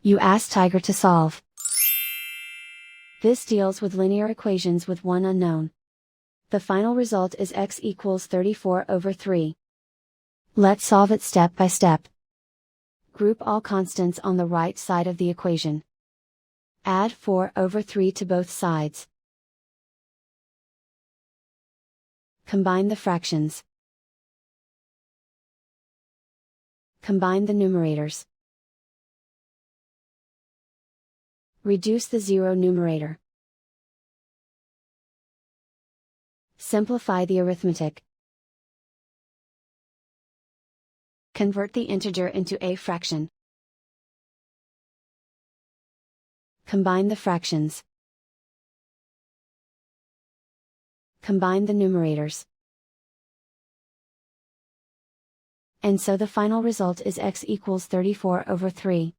You ask Tiger to solve. This deals with linear equations with one unknown. The final result is x equals 34/3. Let's solve it step by step. Group all constants on the right side of the equation. Add 4/3 to both sides. Combine the fractions. Combine the numerators. Reduce the zero numerator. Simplify the arithmetic. Convert the integer into a fraction. Combine the fractions. Combine the numerators. And so the final result is x equals 34/3.